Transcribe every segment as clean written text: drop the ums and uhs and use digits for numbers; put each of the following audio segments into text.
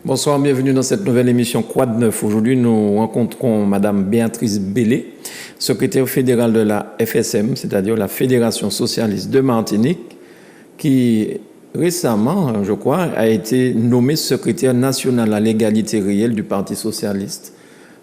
Bonsoir, bienvenue dans cette nouvelle émission Quad 9. Aujourd'hui, nous rencontrons Madame Béatrice Bellé, secrétaire fédérale de la FSM, c'est-à-dire la Fédération Socialiste de Martinique, qui récemment, je crois, a été nommée secrétaire nationale à l'égalité réelle du Parti Socialiste.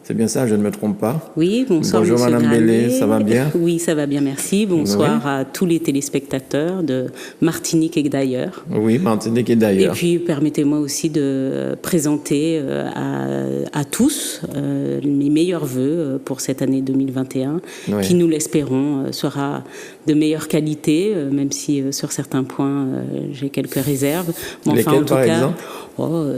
C'est bien ça, je ne me trompe pas? Oui, bonsoir. Bonjour Madame Bellé, ça va bien? Oui, ça va bien, merci. Bonsoir à tous les téléspectateurs de Martinique et d'ailleurs. Oui, Martinique et d'ailleurs. Et puis, permettez-moi aussi de présenter à tous mes meilleurs vœux pour cette année 2021, qui, nous l'espérons, sera de meilleure qualité, même si sur certains points, j'ai quelques réserves. Mais lesquelles, en tout par exemple?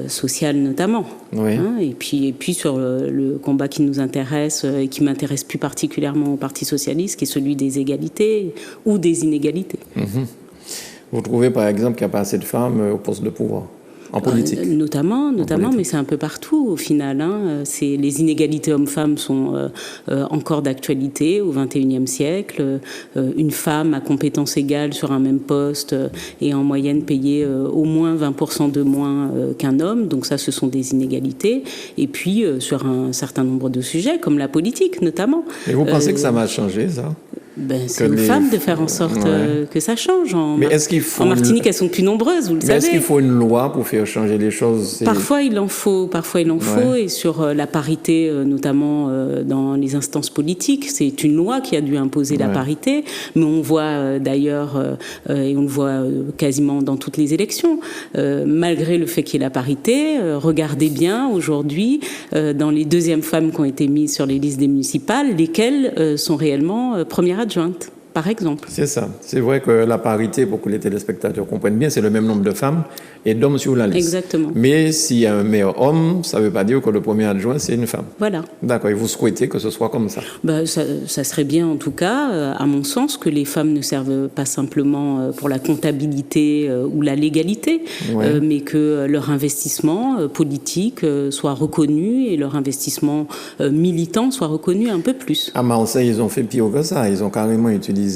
Social notamment. Oui. Hein, et puis sur le combat qui nous intéresse et qui m'intéresse plus particulièrement au Parti Socialiste, qui est celui des égalités ou des inégalités. Vous trouvez par exemple qu'il n'y a pas assez de femmes au poste de pouvoir en politique? Notamment, mais c'est un peu partout au final. Les inégalités hommes-femmes sont encore d'actualité au XXIe siècle. Une femme à compétences égales sur un même poste est en moyenne payée au moins 20% de moins qu'un homme. Donc ça, ce sont des inégalités. Et puis sur un certain nombre de sujets, comme la politique notamment. Et vous pensez que ça va changer, ça? C'est aux femmes de faire en sorte que ça change. En Martinique, elles sont plus nombreuses, vous le savez. Est-ce qu'il faut une loi pour faire changer les choses? Parfois, il en faut. Et sur la parité, notamment dans les instances politiques, c'est une loi qui a dû imposer la parité. Mais on voit d'ailleurs, et on le voit quasiment dans toutes les élections, malgré le fait qu'il y ait la parité, regardez bien aujourd'hui, dans les deuxièmes femmes qui ont été mises sur les listes des municipales, lesquelles sont réellement premières adjointe, par exemple. C'est ça. C'est vrai que la parité, pour que les téléspectateurs comprennent bien, c'est le même nombre de femmes et d'hommes sur la liste. Exactement. Mais s'il y a un meilleur homme, ça ne veut pas dire que le premier adjoint, c'est une femme. Voilà. D'accord. Et vous souhaitez que ce soit comme ça? Ça serait bien, en tout cas, à mon sens, que les femmes ne servent pas simplement pour la comptabilité ou la légalité, mais que leur investissement politique soit reconnu et leur investissement militant soit reconnu un peu plus. À Marseille, ils ont fait pire que ça. Ils ont carrément utilisé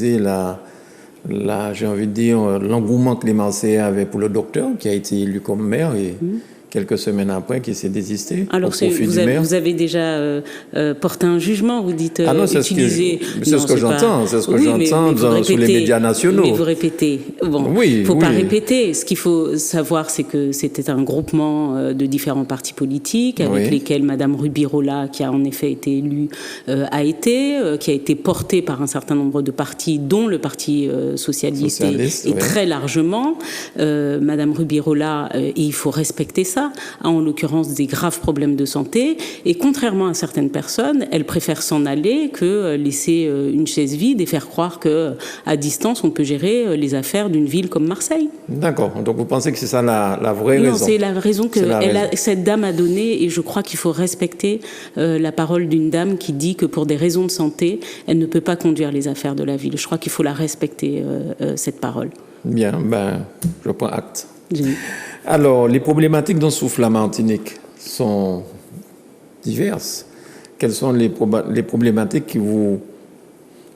j'ai envie de dire, l'engouement que les Marseillais avaient pour le docteur, qui a été élu comme maire et quelques semaines après, qui s'est désisté. Alors, vous avez déjà porté un jugement, vous dites utiliser... C'est ce que j'entends, sur les médias nationaux. Mais vous répétez. Il ne faut pas répéter. Ce qu'il faut savoir, c'est que c'était un groupement de différents partis politiques, avec lesquels Mme Rubirola, qui a en effet été élue, qui a été portée par un certain nombre de partis, dont le Parti Socialiste et très largement. Mme Rubirola, et il faut respecter ça, a en l'occurrence des graves problèmes de santé, et contrairement à certaines personnes, elle préfère s'en aller que laisser une chaise vide et faire croire qu'à distance on peut gérer les affaires d'une ville comme Marseille. D'accord, donc vous pensez que c'est ça la vraie raison? Non, c'est la raison que cette dame a donnée, et je crois qu'il faut respecter la parole d'une dame qui dit que pour des raisons de santé, elle ne peut pas conduire les affaires de la ville. Je crois qu'il faut la respecter, cette parole. Bien, je prends acte. Alors, les problématiques dont souffre la Martinique sont diverses. Quelles sont les problématiques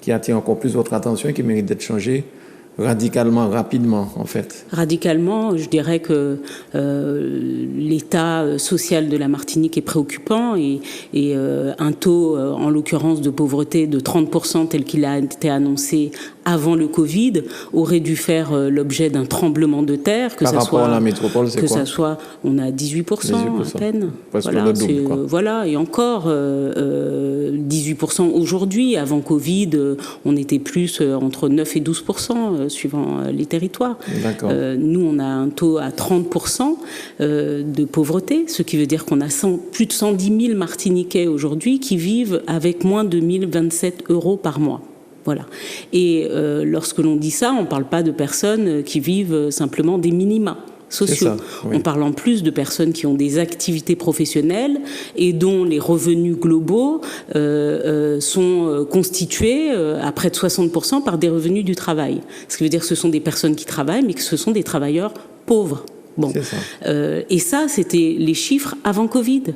qui attirent encore plus votre attention et qui méritent d'être changées radicalement, rapidement, en fait? Radicalement, je dirais que l'état social de la Martinique est préoccupant et un taux, en l'occurrence, de pauvreté de 30% tel qu'il a été annoncé avant le Covid aurait dû faire l'objet d'un tremblement de terre. Par rapport à la métropole, c'est quoi? On a 18% à peine. Presque le double, quoi. Voilà, et encore 18% aujourd'hui. Avant Covid, on était plus entre 9 et 12%, suivant les territoires. Nous, on a un taux à 30% de pauvreté, ce qui veut dire qu'on a plus de 110 000 Martiniquais aujourd'hui qui vivent avec moins de 1 027 € par mois. Voilà. Et lorsque l'on dit ça, on ne parle pas de personnes qui vivent simplement des minima sociaux. On parle en plus de personnes qui ont des activités professionnelles et dont les revenus globaux sont constitués à près de 60% par des revenus du travail. Ce qui veut dire que ce sont des personnes qui travaillent, mais que ce sont des travailleurs pauvres. Et ça, c'était les chiffres avant Covid.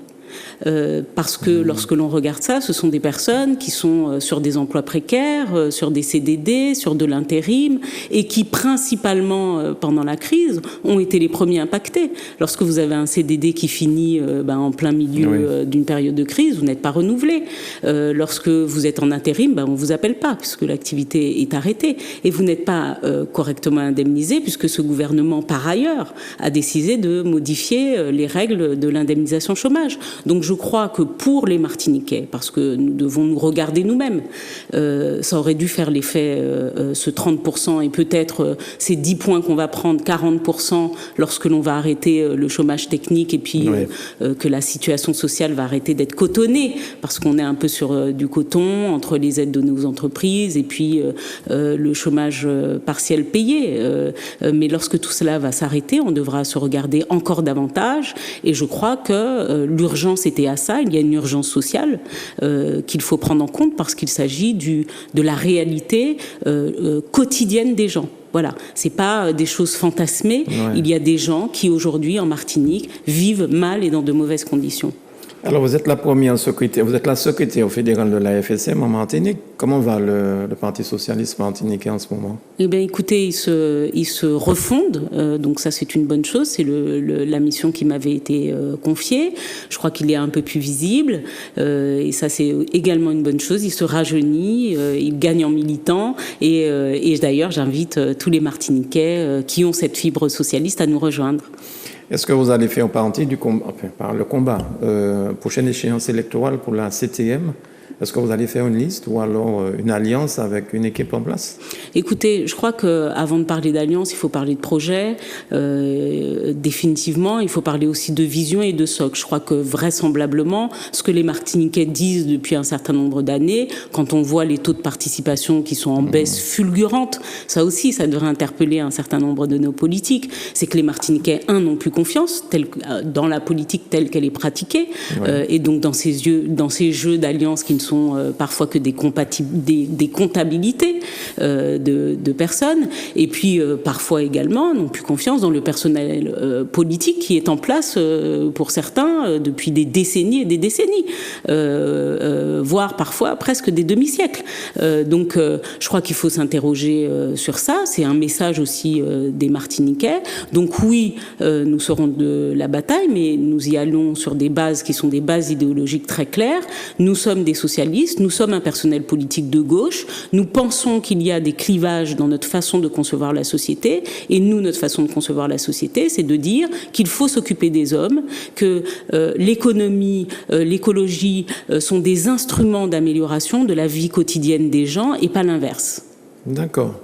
parce que lorsque l'on regarde ça, ce sont des personnes qui sont sur des emplois précaires, sur des CDD, sur de l'intérim, et qui principalement, pendant la crise, ont été les premiers impactés. Lorsque vous avez un CDD qui finit en plein milieu d'une période de crise, vous n'êtes pas renouvelé. Lorsque vous êtes en intérim, on ne vous appelle pas, puisque l'activité est arrêtée. Et vous n'êtes pas correctement indemnisé, puisque ce gouvernement, par ailleurs, a décidé de modifier les règles de l'indemnisation chômage. Donc je crois que pour les Martiniquais, parce que nous devons nous regarder nous-mêmes, ça aurait dû faire l'effet, ce 30%, et peut-être ces 10 points qu'on va prendre, 40% lorsque l'on va arrêter le chômage technique, et puis que la situation sociale va arrêter d'être cotonnée, parce qu'on est un peu sur du coton, entre les aides données aux entreprises et puis le chômage partiel payé. Mais lorsque tout cela va s'arrêter, on devra se regarder encore davantage, et je crois que l'urgence était à ça. Il y a une urgence sociale qu'il faut prendre en compte, parce qu'il s'agit de la réalité quotidienne des gens. Voilà, c'est pas des choses fantasmées. Il y a des gens qui aujourd'hui en Martinique vivent mal et dans de mauvaises conditions. Alors, vous êtes la première secrétaire, vous êtes la secrétaire fédérale de la FSM en Martinique. Comment va le Parti socialiste martiniquais en ce moment? Eh bien, écoutez, il se refonde, donc ça c'est une bonne chose. C'est la mission qui m'avait été confiée. Je crois qu'il est un peu plus visible, et ça c'est également une bonne chose. Il se rajeunit, il gagne en militants, et d'ailleurs j'invite tous les Martiniquais qui ont cette fibre socialiste à nous rejoindre. Est-ce que vous allez faire partie du combat, par le combat, prochaine échéance électorale pour la CTM? Est-ce que vous allez faire une liste ou alors une alliance avec une équipe en place? Écoutez, je crois qu'avant de parler d'alliance, il faut parler de projet. Définitivement, il faut parler aussi de vision et de socle. Je crois que vraisemblablement, ce que les Martiniquais disent depuis un certain nombre d'années, quand on voit les taux de participation qui sont en baisse fulgurante, ça aussi, ça devrait interpeller un certain nombre de nos politiques. C'est que les Martiniquais, n'ont plus confiance dans la politique telle qu'elle est pratiquée, et donc dans ces jeux d'alliance qui ne sont parfois que des comptabilités de personnes, et puis parfois également n'ont plus confiance dans le personnel politique qui est en place pour certains depuis des décennies et des décennies, voire parfois presque des demi-siècles. Donc je crois qu'il faut s'interroger sur ça. C'est un message aussi des Martiniquais. Donc oui, nous serons de la bataille, mais nous y allons sur des bases qui sont des bases idéologiques très claires. Nous sommes des socialistes, nous sommes un personnel politique de gauche, nous pensons qu'il y a des clivages dans notre façon de concevoir la société, et nous, notre façon de concevoir la société, c'est de dire qu'il faut s'occuper des hommes, que l'économie, l'écologie sont des instruments d'amélioration de la vie quotidienne des gens et pas l'inverse. D'accord.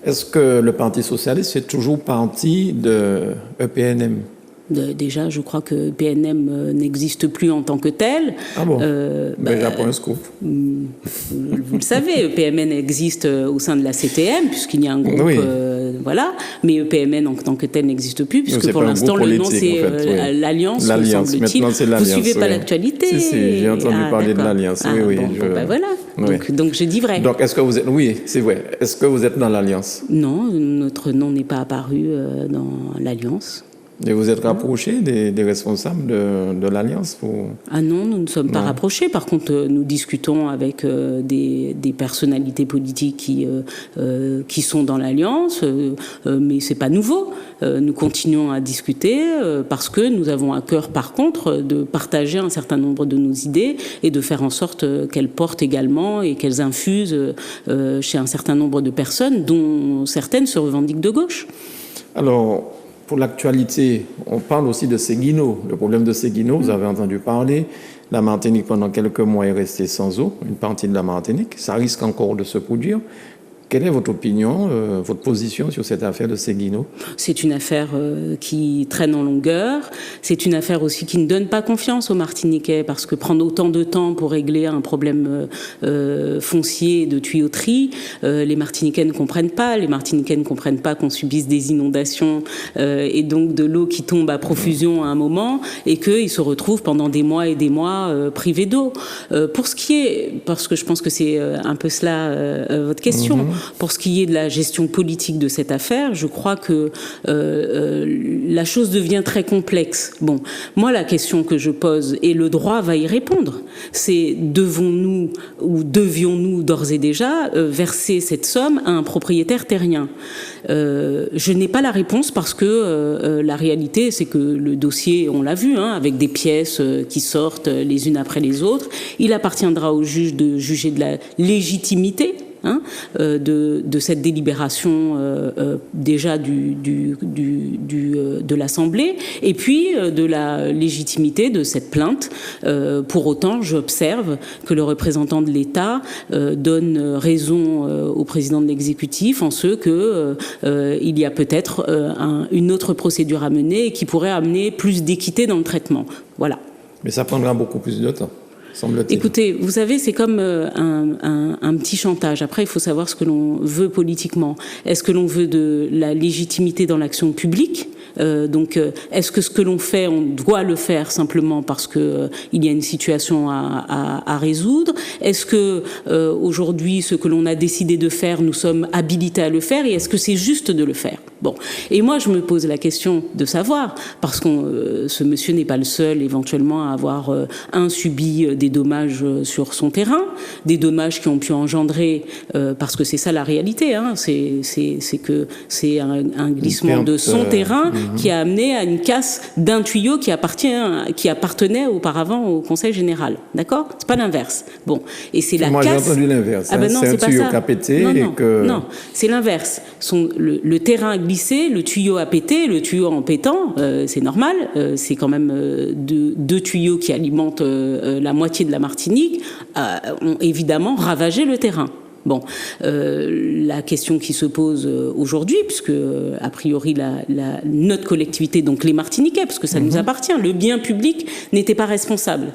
Est-ce que le Parti socialiste fait toujours partie de EPNM? Déjà, je crois que PNM n'existe plus en tant que tel. Ah bon? J'apprends un scoop. Vous le savez, EPMN existe au sein de la CTM, puisqu'il y a un groupe, voilà. Mais EPMN en tant que tel n'existe plus, puisque pour l'instant, le nom, c'est en fait, l'Alliance, semble-t-il. Vous suivez pas l'actualité? Si, j'ai entendu parler de l'Alliance. Voilà. Donc, je dis vrai. Donc, est-ce que vous êtes... Oui, c'est vrai. Est-ce que vous êtes dans l'Alliance? Non, notre nom n'est pas apparu dans l'Alliance. Et vous êtes rapproché des responsables de l'Alliance Ah non, nous ne sommes pas rapprochés. Par contre, nous discutons avec des personnalités politiques qui sont dans l'Alliance, mais c'est pas nouveau. Nous continuons à discuter parce que nous avons à cœur, par contre, de partager un certain nombre de nos idées et de faire en sorte qu'elles portent également et qu'elles infusent chez un certain nombre de personnes, dont certaines se revendiquent de gauche. Alors, pour l'actualité, on parle aussi de Séguino. Le problème de Séguino, vous avez entendu parler. La Martinique, pendant quelques mois, est restée sans eau. Une partie de la Martinique. Ça risque encore de se produire. Quelle est votre opinion, votre position sur cette affaire de Séguino? C'est une affaire qui traîne en longueur. C'est une affaire aussi qui ne donne pas confiance aux Martiniquais, parce que prendre autant de temps pour régler un problème foncier de tuyauterie, les Martiniquais ne comprennent pas. Les Martiniquais ne comprennent pas qu'on subisse des inondations et donc de l'eau qui tombe à profusion à un moment, et qu'ils se retrouvent pendant des mois et des mois privés d'eau. Pour ce qui est, parce que je pense que c'est un peu cela votre question, pour ce qui est de la gestion politique de cette affaire, je crois que la chose devient très complexe. complexe. Bon, moi, la question que je pose, et le droit va y répondre, c'est devons-nous ou devions-nous d'ores et déjà verser cette somme à un propriétaire terrien ? Je n'ai pas la réponse parce que la réalité, c'est que le dossier, on l'a vu, avec des pièces qui sortent les unes après les autres, il appartiendra au juge de juger de la légitimité de cette délibération déjà de l'Assemblée, et puis de la légitimité de cette plainte. Pour autant, j'observe que le représentant de l'État donne raison au président de l'exécutif en ce que il y a peut-être une autre procédure à mener et qui pourrait amener plus d'équité dans le traitement. Voilà. Mais ça prendra beaucoup plus de temps. Écoutez, vous savez, c'est comme un petit chantage. Après, il faut savoir ce que l'on veut politiquement. Est-ce que l'on veut de la légitimité dans l'action publique ? Donc, est-ce que ce que l'on fait, on doit le faire simplement parce que il y a une situation à résoudre ? Est-ce que aujourd'hui, ce que l'on a décidé de faire, nous sommes habilités à le faire ? Et est-ce que c'est juste de le faire ? Bon. Et moi, je me pose la question de savoir, parce que ce monsieur n'est pas le seul, éventuellement, à avoir subi des dommages sur son terrain, des dommages qui ont pu engendrer, parce que c'est ça la réalité, c'est que c'est un glissement de son terrain qui a amené à une casse d'un tuyau qui appartenait auparavant au Conseil général. D'accord ? C'est pas l'inverse. Bon. Et c'est la casse. Moi, j'ai entendu l'inverse. Non, c'est un tuyau qui a pété. Non, c'est l'inverse. Le terrain a glissé, le tuyau a pété, le tuyau en pétant, c'est normal. C'est quand même deux tuyaux qui alimentent la moitié de la Martinique, ont évidemment ravagé le terrain. Bon, la question qui se pose aujourd'hui, puisque a priori notre collectivité, donc les Martiniquais, parce que ça nous appartient, le bien public n'était pas responsable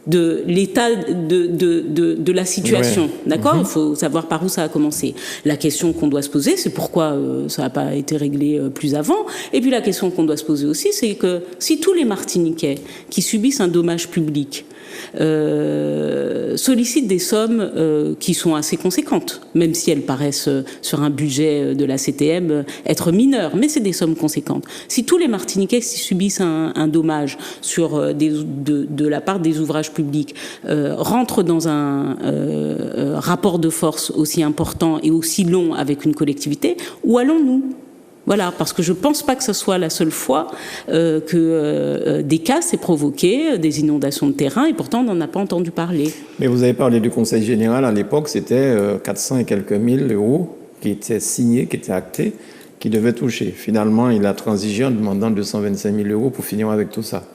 de l'état de la situation, d'accord ? Il faut savoir par où ça a commencé. La question qu'on doit se poser, c'est pourquoi ça n'a pas été réglé plus avant. Et puis la question qu'on doit se poser aussi, c'est que si tous les Martiniquais qui subissent un dommage public sollicitent des sommes qui sont assez conséquentes, même si elles paraissent sur un budget de la CTM être mineures, mais c'est des sommes conséquentes. Si tous les Martiniquais qui subissent un dommage de la part des ouvrages publics rentrent dans un rapport de force aussi important et aussi long avec une collectivité, où allons-nous ? Voilà, parce que je ne pense pas que ce soit la seule fois que des cas s'est provoqué, des inondations de terrain, et pourtant on n'en a pas entendu parler. Mais vous avez parlé du Conseil général, à l'époque c'était 400 et quelques mille euros qui étaient signés, qui étaient actés, qui devaient toucher. Finalement, il a transigé en demandant 225 000 euros pour finir avec tout ça.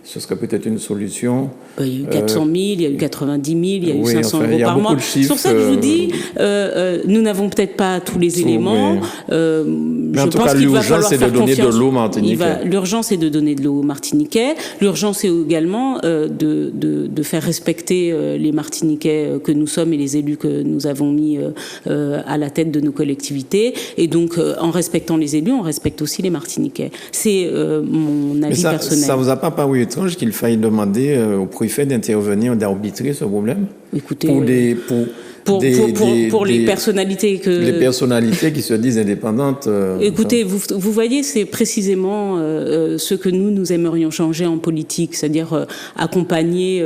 Ce serait peut-être une solution. Il y a eu 400 000, il y a eu 90 000, il y a eu 500 euros par mois. C'est pour ça que je vous dis, nous n'avons peut-être pas tous les éléments. Mais en tout cas, l'urgence, c'est de donner de l'eau aux Martiniquais. L'urgence, c'est de donner de l'eau aux Martiniquais. L'urgence, c'est également de faire respecter les Martiniquais que nous sommes et les élus que nous avons mis à la tête de nos collectivités. Et donc, en respectant les élus, on respecte aussi les Martiniquais. C'est mon avis personnel. Ça vous a pas paru étrange qu'il faille demander au préfet d'intervenir, d'arbitrer ce problème ? Écoutez, pour les personnalités les personnalités qui se disent indépendantes. Écoutez, vous voyez, c'est précisément ce que nous aimerions changer en politique, c'est-à-dire accompagner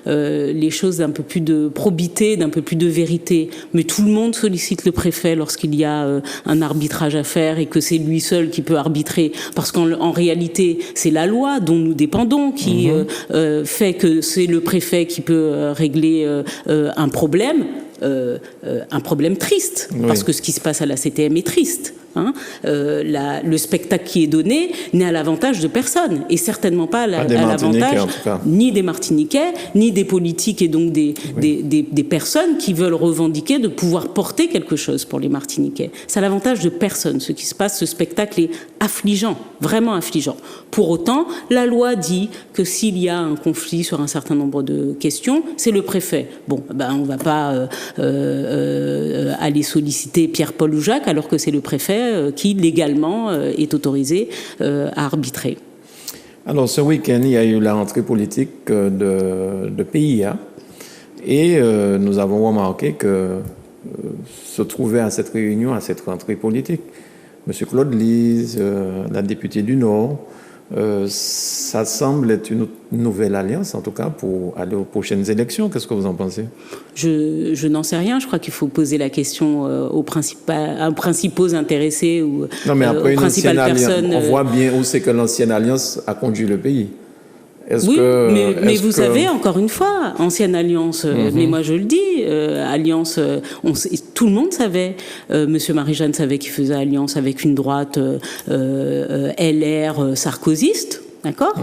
les choses d'un peu plus de probité, d'un peu plus de vérité. Mais tout le monde sollicite le préfet lorsqu'il y a un arbitrage à faire et que c'est lui seul qui peut arbitrer, parce qu'en réalité, c'est la loi dont nous dépendons qui fait que c'est le préfet qui peut régler un problème triste, parce que ce qui se passe à la CTM est triste. Le spectacle qui est donné n'est à l'avantage de personne, et certainement pas à l'avantage ni des Martiniquais, ni des politiques, et donc des personnes qui veulent revendiquer de pouvoir porter quelque chose pour les Martiniquais. C'est à l'avantage de personne. Ce qui se passe, ce spectacle est affligeant, vraiment affligeant. Pour autant, la loi dit que s'il y a un conflit sur un certain nombre de questions, c'est le préfet. Bon, on ne va pas aller solliciter Pierre-Paul ou Jacques, alors que c'est le préfet qui, légalement, est autorisé à arbitrer. Alors, ce week-end, il y a eu la rentrée politique de PIA, et nous avons remarqué que se trouvait à cette réunion, à cette rentrée politique, M. Claude Lise, la députée du Nord, ça semble être une nouvelle alliance, en tout cas, pour aller aux prochaines élections. Qu'est-ce que vous en pensez? Je n'en sais rien. Je crois qu'il faut poser la question aux principaux intéressés ou non, mais après aux principales personnes. On voit bien où c'est que l'ancienne alliance a conduit le pays. Mais vous savez, encore une fois, ancienne alliance, mais moi je le dis, alliance, tout le monde savait. Monsieur Marie-Jeanne savait qu'il faisait alliance avec une droite LR sarkozyste. D'accord.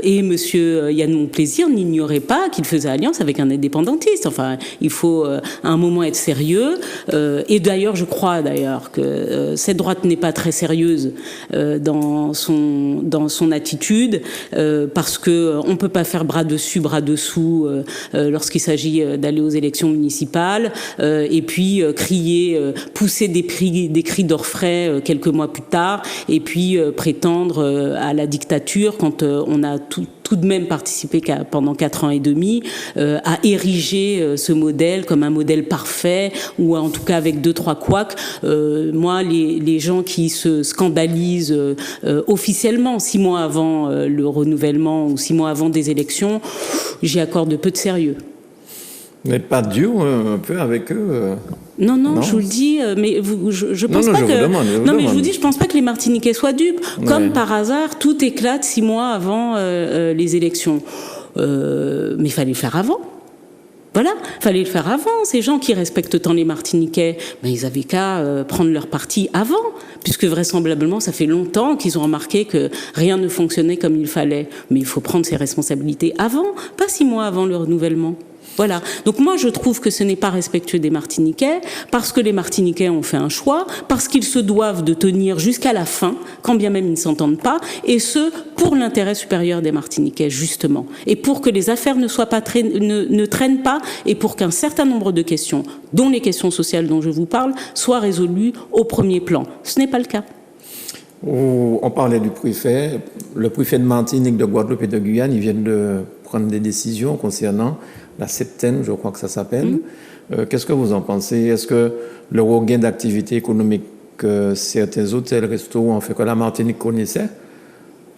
Et monsieur Yann Monplaisir n'ignorait pas qu'il faisait alliance avec un indépendantiste. Enfin, il faut à un moment être sérieux. Et d'ailleurs, je crois que cette droite n'est pas très sérieuse dans son attitude, parce que on peut pas faire bras dessus, bras dessous lorsqu'il s'agit d'aller aux élections municipales, et puis pousser des cris d'orfraie quelques mois plus tard, et puis prétendre à la dictature quand on a tout de même participé pendant 4 ans et demi à ériger ce modèle comme un modèle parfait, ou en tout cas avec 2-3 couacs. Moi, les gens qui se scandalisent officiellement 6 mois avant le renouvellement ou 6 mois avant des élections, j'y accorde peu de sérieux. Vous n'êtes pas dur un peu avec eux Non, je vous le dis, mais je pense pas que. Mais je vous dis, je pense pas que les Martiniquais soient dupes. Comme par hasard, tout éclate 6 mois avant les élections. Mais il fallait le faire avant. Voilà, fallait le faire avant. Ces gens qui respectent tant les Martiniquais, ils avaient qu'à prendre leur parti avant, puisque vraisemblablement ça fait longtemps qu'ils ont remarqué que rien ne fonctionnait comme il fallait. Mais il faut prendre ses responsabilités avant, pas 6 mois avant le renouvellement. Voilà. Donc moi, je trouve que ce n'est pas respectueux des Martiniquais, parce que les Martiniquais ont fait un choix, parce qu'ils se doivent de tenir jusqu'à la fin, quand bien même ils ne s'entendent pas, et ce, pour l'intérêt supérieur des Martiniquais, justement. Et pour que les affaires ne traînent pas, et pour qu'un certain nombre de questions, dont les questions sociales dont je vous parle, soient résolues au premier plan. Ce n'est pas le cas. On parlait du préfet. Le préfet de Martinique, de Guadeloupe et de Guyane, ils viennent de prendre des décisions concernant la septaine, je crois que ça s'appelle. Qu'est-ce que vous en pensez? Est-ce que le regain d'activité économique que certains hôtels, restaurants, en fait, que la Martinique connaissait,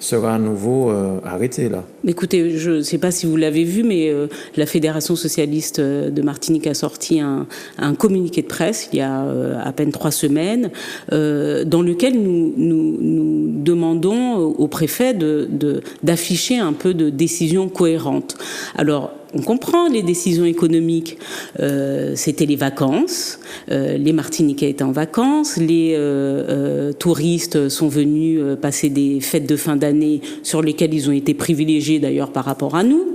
sera à nouveau arrêté, là? Écoutez, je ne sais pas si vous l'avez vu, mais la Fédération socialiste de Martinique a sorti un communiqué de presse il y a à peine 3 semaines, dans lequel nous demandons au préfet d'afficher un peu de décisions cohérentes. Alors, on comprend les décisions économiques. C'était les vacances. Les Martiniquais étaient en vacances. Les touristes sont venus passer des fêtes de fin d'année sur lesquelles ils ont été privilégiés d'ailleurs par rapport à nous.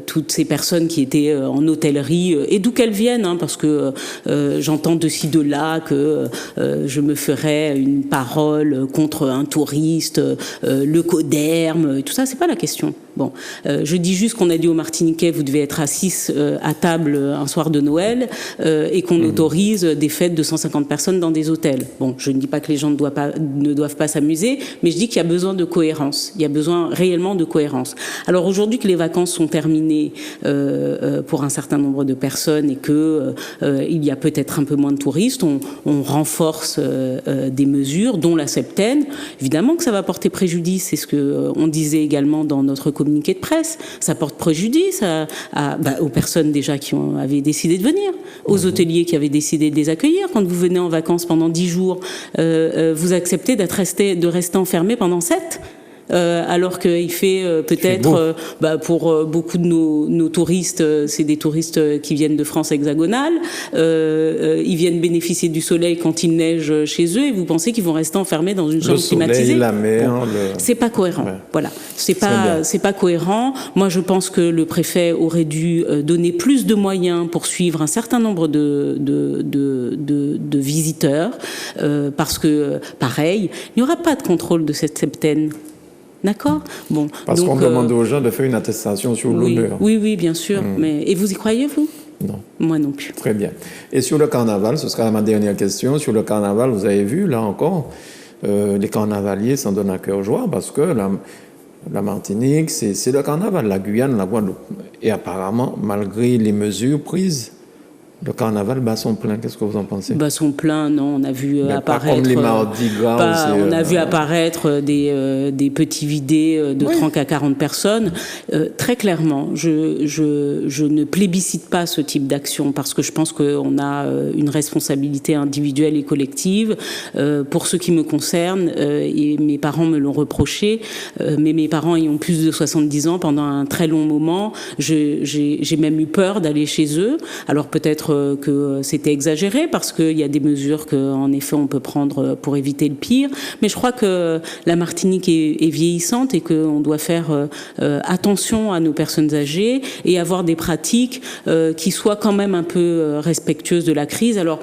Toutes ces personnes qui étaient en hôtellerie, et d'où qu'elles viennent, parce que j'entends de ci, de là que je me ferais une parole contre un touriste, le coderme, tout ça, c'est pas la question. Bon, je dis juste qu'on a dit aux Martiniquais, vous devez être à 6 à table un soir de Noël, et qu'on autorise des fêtes de 150 personnes dans des hôtels. Bon, je ne dis pas que les gens ne doivent pas s'amuser, mais je dis qu'il y a besoin de cohérence. Il y a besoin réellement de cohérence. Alors aujourd'hui que les vacances sont terminées pour un certain nombre de personnes et que il y a peut-être un peu moins de touristes, on renforce des mesures, dont la septaine. Évidemment que ça va porter préjudice, c'est ce que on disait également dans notre communiqué de presse. Ça porte préjudice aux personnes déjà qui avaient décidé de venir, aux hôteliers qui avaient décidé de les accueillir. Quand vous venez en vacances pendant 10 jours, vous acceptez de rester enfermé pendant 7. Alors qu'il fait peut-être pour beaucoup de nos touristes, c'est des touristes qui viennent de France hexagonale, ils viennent bénéficier du soleil quand il neige chez eux, et vous pensez qu'ils vont rester enfermés dans une chambre climatisée? La mer, c'est pas cohérent. Ouais. Voilà, c'est pas cohérent. Moi, je pense que le préfet aurait dû donner plus de moyens pour suivre un certain nombre de visiteurs, parce que pareil, il n'y aura pas de contrôle de cette septaine. D'accord. Bon. Parce qu'on demande aux gens de faire une attestation sur l'odeur. Oui, bien sûr. Et vous y croyez, vous? Non. Moi non plus. Très bien. Et sur le carnaval, ce sera ma dernière question. Sur le carnaval, vous avez vu, là encore, les carnavaliers s'en donnent à cœur joie, parce que la Martinique, c'est le carnaval, la Guyane, la Guadeloupe. Et apparemment, malgré les mesures prises Le carnaval bat son plein, qu'est-ce que vous en pensez? Bat son plein, non, on a vu apparaître... Pas comme les Mardi Gras. On a vu apparaître des petits vidés de 30 à 40 personnes. Très clairement, je ne plébiscite pas ce type d'action parce que je pense qu'on a une responsabilité individuelle et collective. Pour ce qui me concerne, et mes parents me l'ont reproché, mais mes parents ayant plus de 70 ans pendant un très long moment, j'ai même eu peur d'aller chez eux. Alors peut-être que c'était exagéré parce qu'il y a des mesures qu'en effet on peut prendre pour éviter le pire, mais je crois que la Martinique est vieillissante et qu'on doit faire attention à nos personnes âgées et avoir des pratiques qui soient quand même un peu respectueuses de la crise. Alors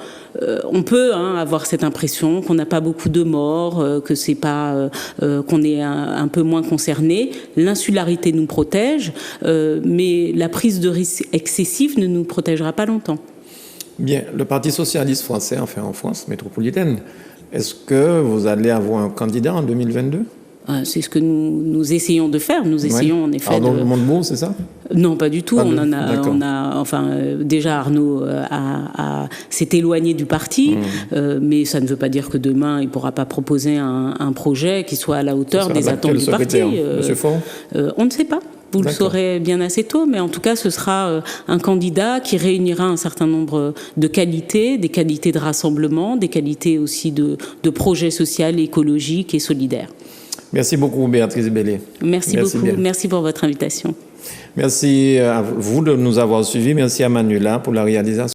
on peut avoir cette impression qu'on n'a pas beaucoup de morts, que c'est pas qu'on est un peu moins concerné. L'insularité nous protège, mais la prise de risque excessif ne nous protégera pas longtemps. Bien, le Parti socialiste français, enfin en France métropolitaine, est-ce que vous allez avoir un candidat en 2022 ? C'est ce que nous essayons de faire. Nous essayons en effet. Arnaud Montebourg, c'est ça ? Non, pas du tout. Déjà Arnaud s'est éloigné du parti, mais ça ne veut pas dire que demain il ne pourra pas proposer un projet qui soit à la hauteur des attentes du parti. Monsieur Faure ? On ne sait pas. Vous le saurez bien assez tôt, mais en tout cas, ce sera un candidat qui réunira un certain nombre de qualités, des qualités de rassemblement, des qualités aussi de projet social, écologique et solidaire. Merci beaucoup, Béatrice Bellé. Merci beaucoup. Bien. Merci pour votre invitation. Merci à vous de nous avoir suivis. Merci à Manuela pour la réalisation.